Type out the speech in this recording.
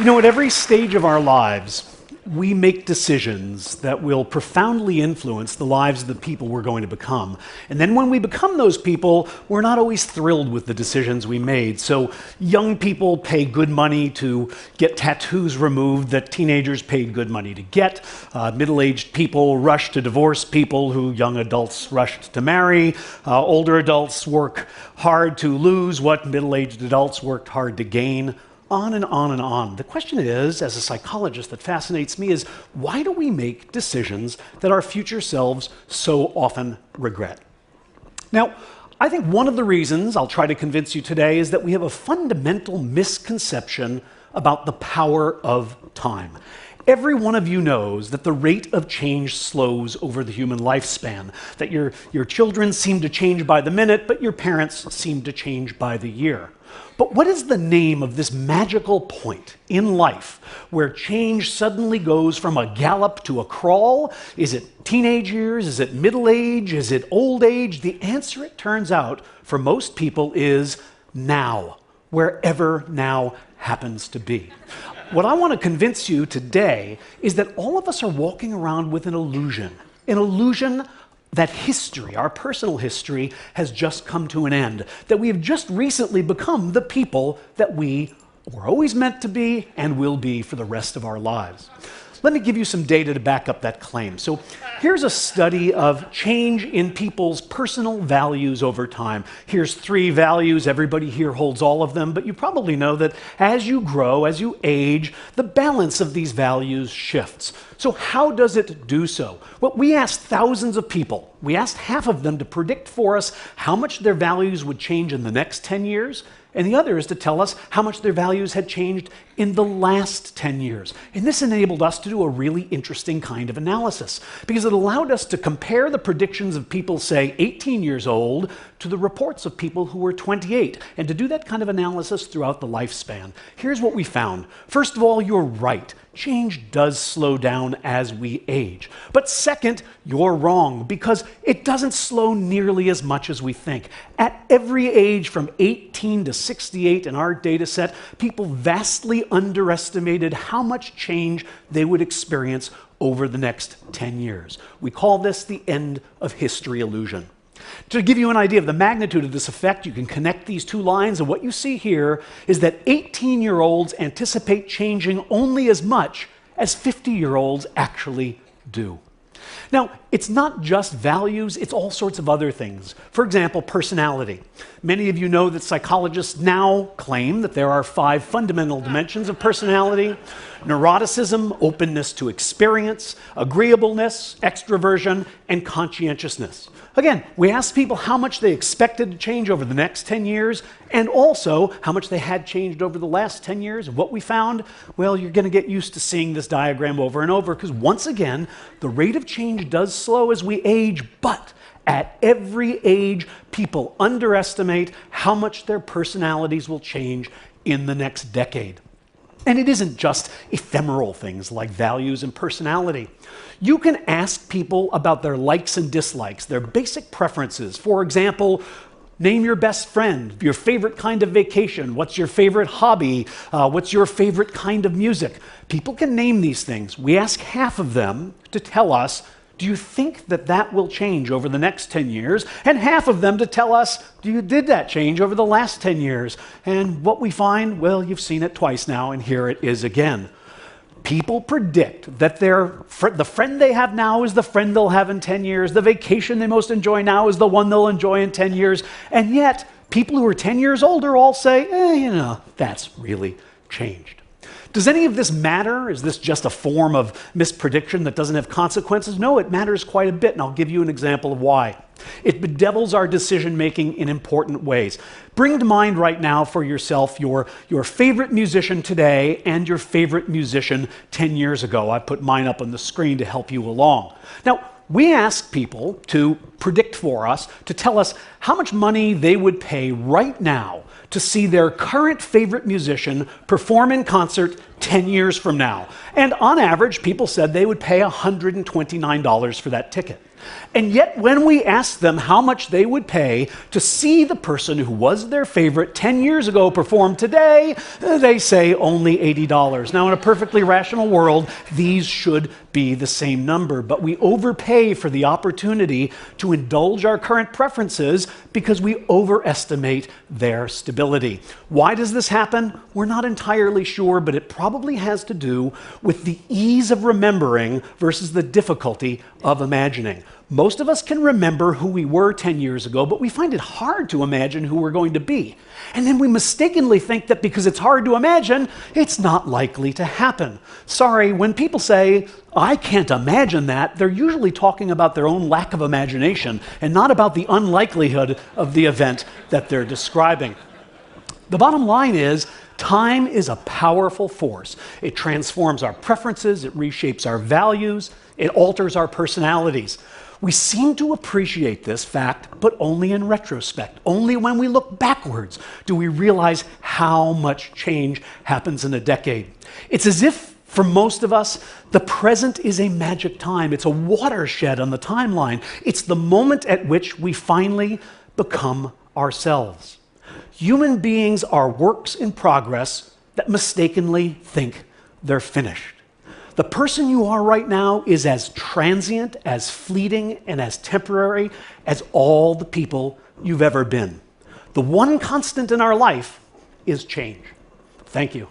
At every stage of our lives, we make decisions that will profoundly influence the lives of the people we're going to become. And then when we become those people, we're not always thrilled with the decisions we made. So young people pay good money to get tattoos removed that teenagers paid good money to get. Middle-aged people rush to divorce people who young adults rushed to marry. Older adults work hard to lose what middle-aged adults worked hard to gain. On and on and on. The question is, as a psychologist, that fascinates me is, why do we make decisions that our future selves so often regret? Now, I think one of the reasons I'll try to convince you today is that we have a fundamental misconception about the power of time. Every one of you knows that the rate of change slows over the human lifespan, that your children seem to change by the minute, but your parents seem to change by the year. But what is the name of this magical point in life where change suddenly goes from a gallop to a crawl? Is it teenage years? Is it middle age? Is it old age? The answer, it turns out, for most people is now, wherever now happens to be. What I want to convince you today is that all of us are walking around with an illusion that history, our personal history, has just come to an end, that we have just recently become the people that we were always meant to be and will be for the rest of our lives. Let me give you some data to back up that claim. So here's a study of change in people's personal values over time. Here's 3 values. Everybody here holds all of them, but you probably know that as you grow, as you age, the balance of these values shifts. So how does it do so? Well, we asked thousands of people. We asked half of them to predict for us how much their values would change in the next 10 years, and the other is to tell us how much their values had changed in the last 10 years. And this enabled us to do a really interesting kind of analysis, because it allowed us to compare the predictions of people, say, 18 years old to the reports of people who were 28, and to do that kind of analysis throughout the lifespan. Here's what we found. First of all, you're right. Change does slow down as we age. But second, you're wrong, because it doesn't slow nearly as much as we think. At every age from 18 to 68 in our data set, people vastly underestimated how much change they would experience over the next 10 years. We call this the end of history illusion. To give you an idea of the magnitude of this effect, you can connect these 2 lines, and what you see here is that 18-year-olds anticipate changing only as much as 50-year-olds actually do. Now, it's not just values, it's all sorts of other things. For example, personality. Many of you know that psychologists now claim that there are 5 fundamental dimensions of personality: neuroticism, openness to experience, agreeableness, extroversion, and conscientiousness. Again, we asked people how much they expected to change over the next 10 years, and also how much they had changed over the last 10 years. And what we found, well, you're going to get used to seeing this diagram over and over, because once again, the rate of change does slow as we age, but at every age, people underestimate how much their personalities will change in the next decade. And it isn't just ephemeral things like values and personality. You can ask people about their likes and dislikes, their basic preferences. For example, name your best friend, your favorite kind of vacation, what's your favorite hobby, what's your favorite kind of music. People can name these things. We ask half of them to tell us, do you think that that will change over the next 10 years? And half of them to tell us, did that change over the last 10 years? And what we find, well, you've seen it twice now, and here it is again. People predict that the friend they have now is the friend they'll have in 10 years. The vacation they most enjoy now is the one they'll enjoy in 10 years. And yet, people who are 10 years older all say, that's really changed. Does any of this matter? Is this just a form of misprediction that doesn't have consequences? No, it matters quite a bit, and I'll give you an example of why. It bedevils our decision-making in important ways. Bring to mind right now for yourself your favorite musician today and your favorite musician 10 years ago. I put mine up on the screen to help you along. Now, we ask people to predict for us, to tell us how much money they would pay right now to see their current favorite musician perform in concert 10 years from now. And on average, people said they would pay $129 for that ticket. And yet, when we asked them how much they would pay to see the person who was their favorite 10 years ago perform today, they say only $80. Now, in a perfectly rational world, these should be the same number, but we overpay for the opportunity to indulge our current preferences because we overestimate their stability. Why does this happen? We're not entirely sure, but it probably has to do with the ease of remembering versus the difficulty of imagining. Most of us can remember who we were 10 years ago, but we find it hard to imagine who we're going to be. And then we mistakenly think that because it's hard to imagine, it's not likely to happen. Sorry, when people say, I can't imagine that, they're usually talking about their own lack of imagination and not about the unlikelihood of the event that they're describing. The bottom line is, time is a powerful force. It transforms our preferences, it reshapes our values, it alters our personalities. We seem to appreciate this fact, but only in retrospect. Only when we look backwards do we realize how much change happens in a decade. It's as if, for most of us, the present is a magic time. It's a watershed on the timeline. It's the moment at which we finally become ourselves. Human beings are works in progress that mistakenly think they're finished. The person you are right now is as transient, as fleeting, and as temporary as all the people you've ever been. The one constant in our life is change. Thank you.